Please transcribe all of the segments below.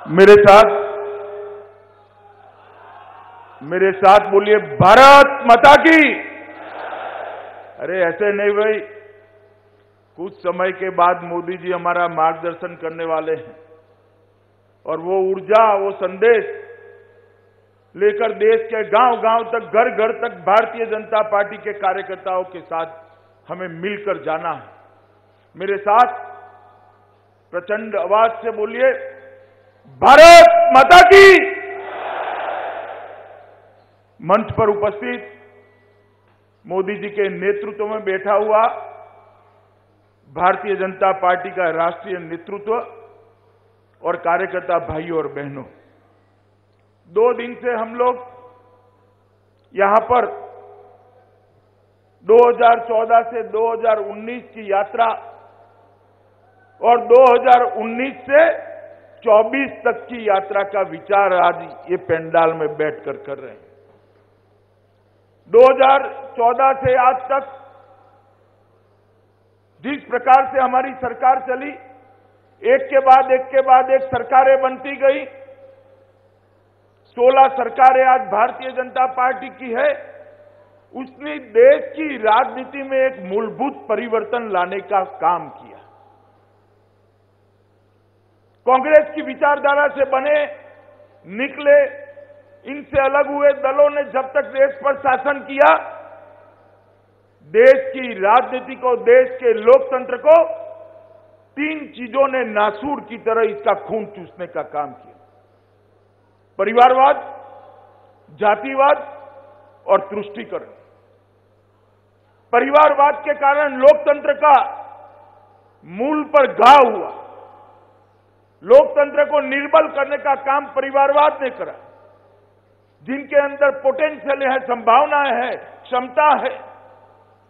मेरे साथ बोलिए भारत माता की। अरे ऐसे नहीं भाई, कुछ समय के बाद मोदी जी हमारा मार्गदर्शन करने वाले हैं और वो ऊर्जा, वो संदेश लेकर देश के गांव-गांव तक, घर-घर तक भारतीय जनता पार्टी के कार्यकर्ताओं के साथ हमें मिलकर जाना है। मेरे साथ प्रचंड आवाज से बोलिए भारत माता की। मंच पर उपस्थित मोदी जी के नेतृत्व में बैठा हुआ भारतीय जनता पार्टी का राष्ट्रीय नेतृत्व और कार्यकर्ता भाइयों और बहनों, 2 दिन से हम लोग यहां पर 2014 से 2019 की यात्रा और 2019 से 24 तक की यात्रा का विचार आज ये पंडाल में बैठकर कर रहे हैं। 2014 से आज तक जिस प्रकार से हमारी सरकार चली, एक के बाद एक सरकारें बनती गई, 16 सरकारें आज भारतीय जनता पार्टी की है। उसने देश की राजनीति में एक मूलभूत परिवर्तन लाने का काम किया। कांग्रेस की विचारधारा से बने निकले, इनसे अलग हुए दलों ने जब तक देश पर शासन किया, देश की राजनीति को, देश के लोकतंत्र को 3 चीजों ने नासूर की तरह इसका खून चूसने का काम किया। परिवारवाद, जातिवाद और तुष्टीकरण। परिवारवाद के कारण लोकतंत्र का मूल पर घाव हुआ। लोकतंत्र को निर्बल करने का काम परिवारवाद ने करा। जिनके अंदर पोटेंशियल है, संभावनाएं है, क्षमता है,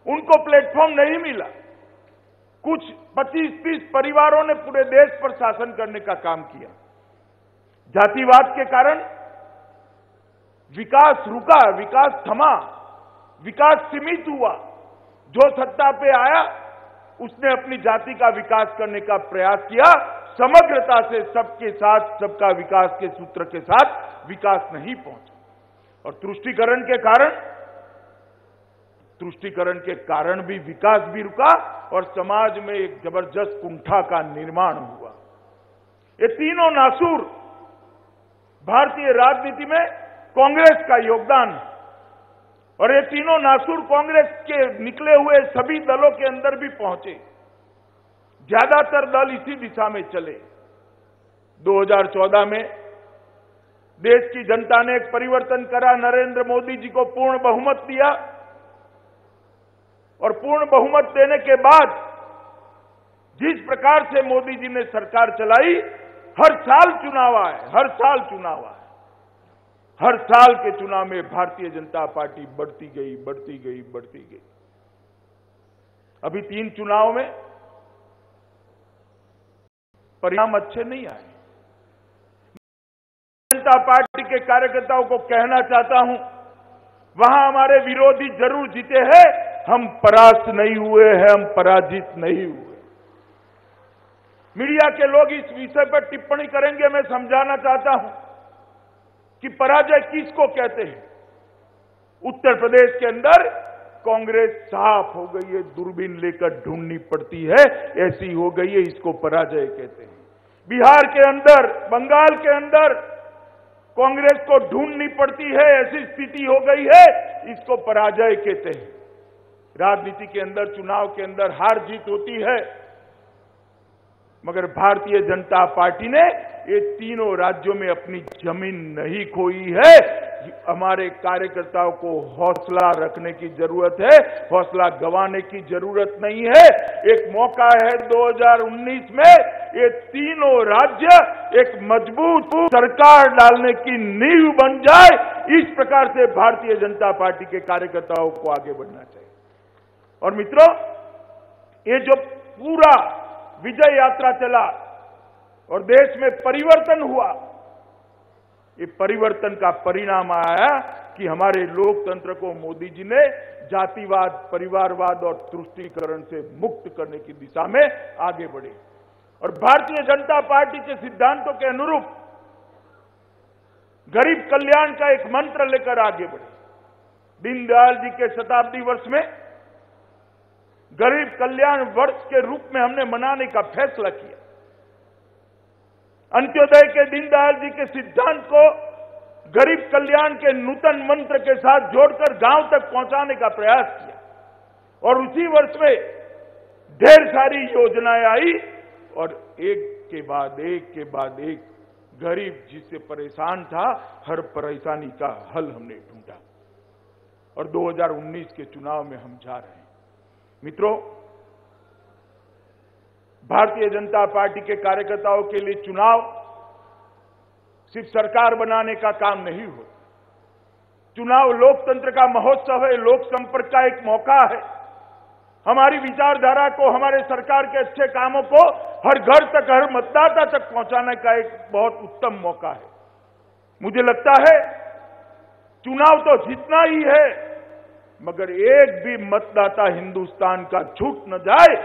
उनको प्लेटफॉर्म नहीं मिला। कुछ 25-30 परिवारों ने पूरे देश पर शासन करने का काम किया। जातिवाद के कारण विकास रुका, विकास थमा, विकास सीमित हुआ। जो सत्ता पे आया उसने अपनी जाति का विकास करने का प्रयास किया। समग्रता से सबके साथ, सबका विकास के सूत्र के साथ विकास नहीं पहुंचा। और तुष्टीकरण के कारण भी विकास भी रुका और समाज में एक जबरदस्त कुंठा का निर्माण हुआ। ये तीनों नासूर भारतीय राजनीति में कांग्रेस का योगदान है और ये तीनों नासूर कांग्रेस के निकले हुए सभी दलों के अंदर भी पहुंचे। ज्यादातर दल इसी दिशा में चले। 2014 में देश की जनता ने एक परिवर्तन करा, नरेंद्र मोदी जी को पूर्ण बहुमत दिया और पूर्ण बहुमत देने के बाद जिस प्रकार से मोदी जी ने सरकार चलाई, हर साल चुनाव आए, हर साल चुनाव आए। हर साल के चुनाव में भारतीय जनता पार्टी बढ़ती गई, बढ़ती गई, बढ़ती गई। अभी 3 चुनाव में परिणाम अच्छे नहीं आए। जनता पार्टी के कार्यकर्ताओं को कहना चाहता हूं, वहां हमारे विरोधी जरूर जीते हैं, हम परास्त नहीं हुए हैं, हम पराजित नहीं हुए। मीडिया के लोग इस विषय पर टिप्पणी करेंगे। मैं समझाना चाहता हूं कि पराजय किसको कहते हैं। उत्तर प्रदेश के अंदर कांग्रेस साफ हो गई है, दूरबीन लेकर ढूंढनी पड़ती है, ऐसी हो गई है, इसको पराजय कहते हैं। बिहार के अंदर, बंगाल के अंदर कांग्रेस को ढूंढनी पड़ती है, ऐसी स्थिति हो गई है, इसको पराजय कहते हैं। राजनीति के अंदर, चुनाव के अंदर हार जीत होती है, मगर भारतीय जनता पार्टी ने ये तीनों राज्यों में अपनी जमीन नहीं खोई है। हमारे कार्यकर्ताओं को हौसला रखने की जरूरत है, हौसला गंवाने की जरूरत नहीं है। एक मौका है 2019 में, ये तीनों राज्य एक मजबूत सरकार डालने की नींव बन जाए। इस प्रकार से भारतीय जनता पार्टी के कार्यकर्ताओं को आगे बढ़ना चाहिए। और मित्रों, ये जो पूरा विजय यात्रा चला और देश में परिवर्तन हुआ, ये परिवर्तन का परिणाम आया कि हमारे लोकतंत्र को मोदी जी ने जातिवाद, परिवारवाद और तुष्टीकरण से मुक्त करने की दिशा में आगे बढ़े। और भारतीय जनता पार्टी के सिद्धांतों के अनुरूप गरीब कल्याण का एक मंत्र लेकर आगे बढ़े। दीनदयाल जी के शताब्दी वर्ष में गरीब कल्याण वर्ष के रूप में हमने मनाने का फैसला किया। अंत्योदय के दीनदयाल जी के सिद्धांत को गरीब कल्याण के नूतन मंत्र के साथ जोड़कर गांव तक पहुंचाने का प्रयास किया और उसी वर्ष में ढेर सारी योजनाएं आई और एक के बाद एक गरीब जिससे परेशान था, हर परेशानी का हल हमने ढूंढा और 2019 के चुनाव में हम जा रहे हैं। मित्रों, भारतीय जनता पार्टी के कार्यकर्ताओं के लिए चुनाव सिर्फ सरकार बनाने का काम नहीं हो। चुनाव लोकतंत्र का महोत्सव है, लोक संपर्क का एक मौका है। हमारी विचारधारा को, हमारे सरकार के अच्छे कामों को हर घर तक, हर मतदाता तक पहुंचाने का एक बहुत उत्तम मौका है। मुझे लगता है चुनाव तो जीतना ही है, मगर एक भी मतदाता हिंदुस्तान का छूट न जाए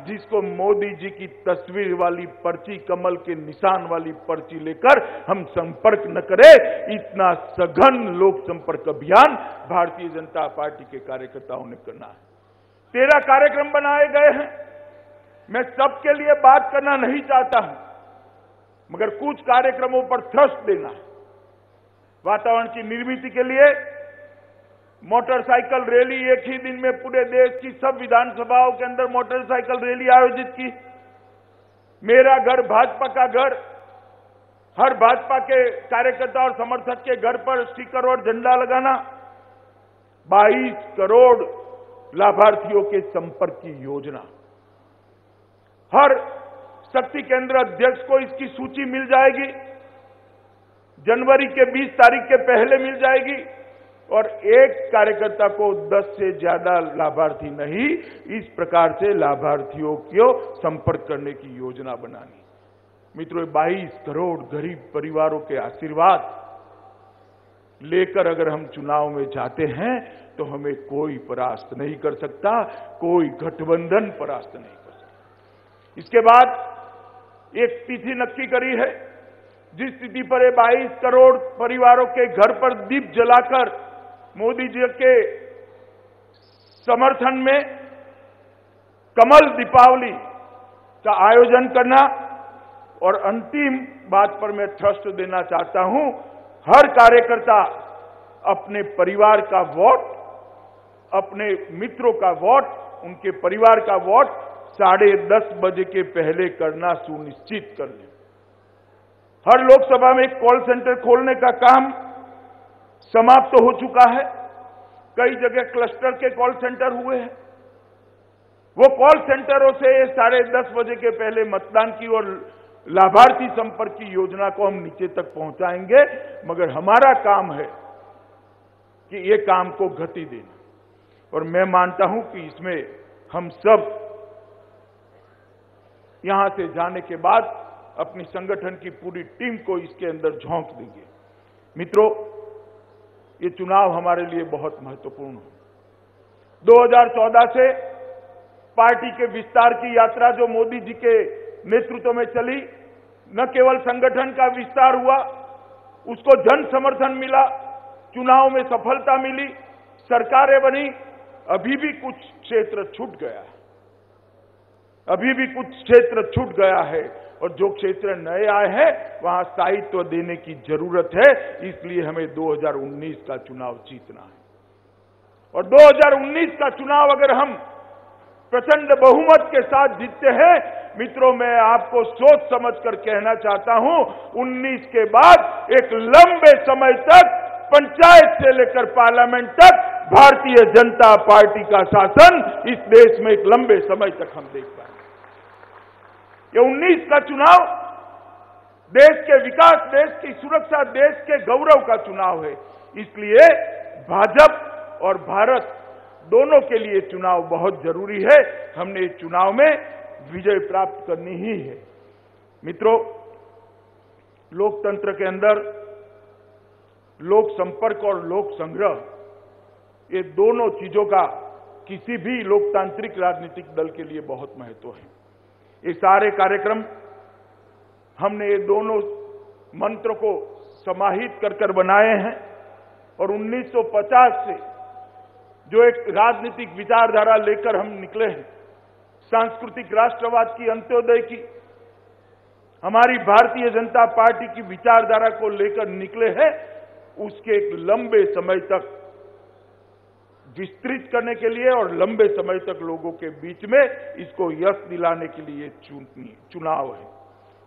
जिसको मोदी जी की तस्वीर वाली पर्ची, कमल के निशान वाली पर्ची लेकर हम संपर्क न करें। इतना सघन लोक संपर्क अभियान भारतीय जनता पार्टी के कार्यकर्ताओं ने करना है। 13 कार्यक्रम बनाए गए हैं। मैं सबके लिए बात करना नहीं चाहता हूं, मगर कुछ कार्यक्रमों पर थ्रस्ट देना है। वातावरण की निर्मिति के लिए मोटरसाइकिल रैली एक ही दिन में पूरे देश की सब विधानसभाओं के अंदर मोटरसाइकिल रैली आयोजित की। मेरा घर भाजपा का घर, हर भाजपा के कार्यकर्ता और समर्थक के घर पर स्टिकर और झंडा लगाना, 22 करोड़ लाभार्थियों के संपर्क की योजना। हर शक्ति केंद्र अध्यक्ष को इसकी सूची मिल जाएगी, जनवरी के 20 तारीख के पहले मिल जाएगी और एक कार्यकर्ता को 10 से ज्यादा लाभार्थी नहीं, इस प्रकार से लाभार्थियों को संपर्क करने की योजना बनानी। मित्रों, 22 करोड़ गरीब परिवारों के आशीर्वाद लेकर अगर हम चुनाव में जाते हैं तो हमें कोई परास्त नहीं कर सकता, कोई गठबंधन परास्त नहीं कर सकता। इसके बाद एक तिथि नक्की करी है, जिस तिथि पर 22 करोड़ परिवारों के घर पर दीप जलाकर मोदी जी के समर्थन में कमल दीपावली का आयोजन करना। और अंतिम बात पर मैं थ्रस्ट देना चाहता हूं, हर कार्यकर्ता अपने परिवार का वोट, अपने मित्रों का वोट, उनके परिवार का वोट 10:30 बजे के पहले करना सुनिश्चित कर ले। हर लोकसभा में एक कॉल सेंटर खोलने का काम समाप्त हो चुका है। कई जगह क्लस्टर के कॉल सेंटर हुए हैं। वो कॉल सेंटरों से 10:30 बजे के पहले मतदान की और लाभार्थी संपर्क की योजना को हम नीचे तक पहुंचाएंगे, मगर हमारा काम है कि ये काम को गति देना। और मैं मानता हूं कि इसमें हम सब यहां से जाने के बाद अपनी संगठन की पूरी टीम को इसके अंदर झोंक देंगे। मित्रों, ये चुनाव हमारे लिए बहुत महत्वपूर्ण है। 2014 से पार्टी के विस्तार की यात्रा जो मोदी जी के नेतृत्व में चली, न केवल संगठन का विस्तार हुआ, उसको जन समर्थन मिला, चुनाव में सफलता मिली, सरकारें बनी। अभी भी कुछ क्षेत्र छूट गया है, अभी भी कुछ क्षेत्र छूट गया है और जो क्षेत्र नए आए हैं वहां स्थायित्व देने की जरूरत है। इसलिए हमें 2019 का चुनाव जीतना है और 2019 का चुनाव अगर हम प्रचंड बहुमत के साथ जीतते हैं, मित्रों, मैं आपको सोच समझकर कहना चाहता हूं, 19 के बाद एक लंबे समय तक पंचायत से लेकर पार्लियामेंट तक भारतीय जनता पार्टी का शासन इस देश में एक लंबे समय तक हम देख पाएंगे। ये 19 का चुनाव देश के विकास, देश की सुरक्षा, देश के गौरव का चुनाव है। इसलिए भाजपा और भारत दोनों के लिए चुनाव बहुत जरूरी है। हमने इस चुनाव में विजय प्राप्त करनी ही है। मित्रों, लोकतंत्र के अंदर लोक संपर्क और लोक संग्रह, ये दोनों चीजों का किसी भी लोकतांत्रिक राजनीतिक दल के लिए बहुत महत्व है। ये सारे कार्यक्रम हमने ये दोनों मंत्र को समाहित कर बनाए हैं और 1950 से जो एक राजनीतिक विचारधारा लेकर हम निकले हैं, सांस्कृतिक राष्ट्रवाद की, अंत्योदय की, हमारी भारतीय जनता पार्टी की विचारधारा को लेकर निकले हैं, उसके एक लंबे समय तक विस्तृत करने के लिए और लंबे समय तक लोगों के बीच में इसको यश दिलाने के लिए चुनाव है।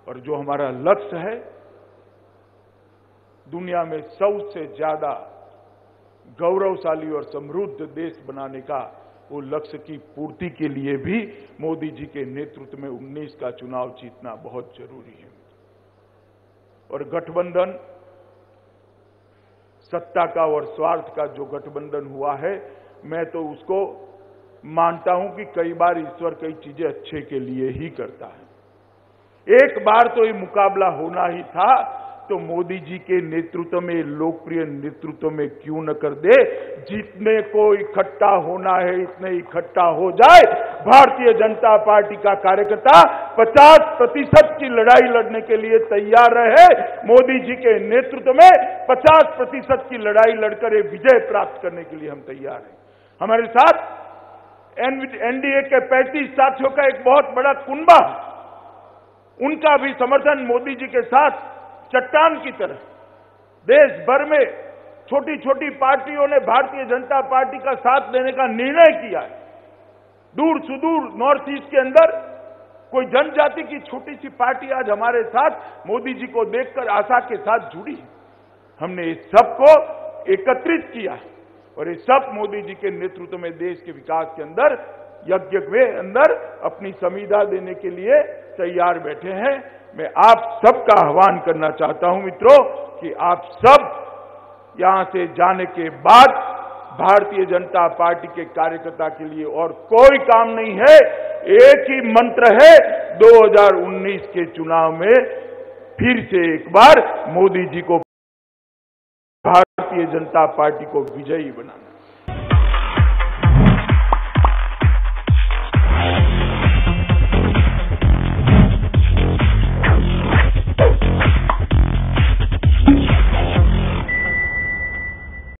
और जो हमारा लक्ष्य है, दुनिया में सबसे ज्यादा गौरवशाली और समृद्ध देश बनाने का, वो लक्ष्य की पूर्ति के लिए भी मोदी जी के नेतृत्व में 19 का चुनाव जीतना बहुत जरूरी है। और गठबंधन, सत्ता का और स्वार्थ का जो गठबंधन हुआ है, मैं तो उसको मानता हूं कि कई बार ईश्वर कई चीजें अच्छे के लिए ही करता है। एक बार तो ये मुकाबला होना ही था, तो मोदी जी के नेतृत्व में, लोकप्रिय नेतृत्व में क्यों न कर दे। जितने को इकट्ठा होना है इतने इकट्ठा हो जाए। भारतीय जनता पार्टी का कार्यकर्ता 50% की लड़ाई लड़ने के लिए तैयार रहे। मोदी जी के नेतृत्व में 50% की लड़ाई लड़कर विजय प्राप्त करने के लिए हम तैयार हैं। हमारे साथ एनडीए के 35 साथियों का एक बहुत बड़ा कुनबा, उनका भी समर्थन मोदी जी के साथ चट्टान की तरह देश भर में छोटी छोटी पार्टियों ने भारतीय जनता पार्टी का साथ देने का निर्णय किया है। दूर सुदूर नॉर्थ ईस्ट के अंदर कोई जनजाति की छोटी सी पार्टी आज हमारे साथ मोदी जी को देखकर आशा के साथ जुड़ी। हमने इस सबको एकत्रित किया और ये सब मोदी जी के नेतृत्व में देश के विकास के अंदर, यज्ञ के अंदर अपनी संविदा देने के लिए तैयार बैठे हैं। मैं आप सबका आह्वान करना चाहता हूं मित्रों कि आप सब यहां से जाने के बाद भारतीय जनता पार्टी के कार्यकर्ता के लिए और कोई काम नहीं है। एक ही मंत्र है, 2019 के चुनाव में फिर से एक बार मोदी जी को, भारतीय जनता पार्टी को विजयी बनाना।